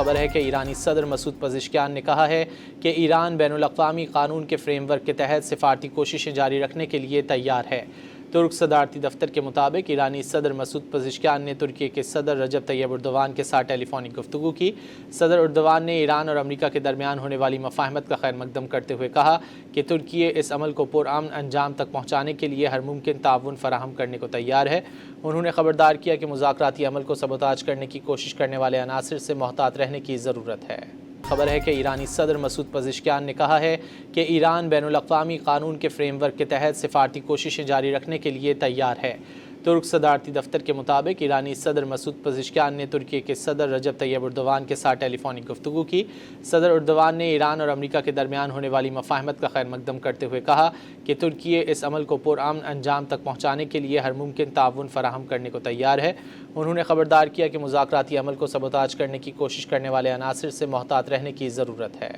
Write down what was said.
خبر ہے کہ ایرانی صدر مسعود پزشکیان نے کہا ہے کہ ایران بین الاقوامی قانون کے فریم ورک کے تحت سفارتی کوششیں جاری رکھنے کے لیے تیار ہے۔ ترک صدارتی دفتر کے مطابق ایرانی صدر مسعود پزشکیان نے ترکی کے صدر رجب طیب اردوان کے ساتھ ٹیلی فونک گفتگو کی۔ صدر اردوان نے ایران اور امریکہ کے درمیان ہونے والی مفاہمت کا خیر مقدم کرتے ہوئے کہا کہ ترکی اس عمل کو پرامن انجام تک پہنچانے کے لیے ہر ممکن تعاون فراہم کرنے کو تیار ہے۔ انہوں نے خبردار کیا کہ مذاکراتی عمل کو سبوتاژ کرنے کی کوشش کرنے والے عناصر سے محتاط رہنے کی ضرورت ہے۔ خبر ہے کہ ایرانی صدر مسعود پزشکیان نے کہا ہے کہ ایران بین الاقوامی قانون کے فریم ورک کے تحت سفارتی کوششیں جاری رکھنے کے لیے تیار ہے۔ ترک صدارتی دفتر کے مطابق ایرانی صدر مسعود پزشکیان نے ترکی کے صدر رجب طیب اردوان کے ساتھ ٹیلی فونک گفتگو کی۔ صدر اردوان نے ایران اور امریکہ کے درمیان ہونے والی مفاہمت کا خیر مقدم کرتے ہوئے کہا کہ ترکی اس عمل کو پرامن انجام تک پہنچانے کے لیے ہر ممکن تعاون فراہم کرنے کو تیار ہے۔ انہوں نے خبردار کیا کہ مذاکراتی عمل کو سبوتاژ کرنے کی کوشش کرنے والے عناصر سے محتاط رہنے کی ضرورت ہے۔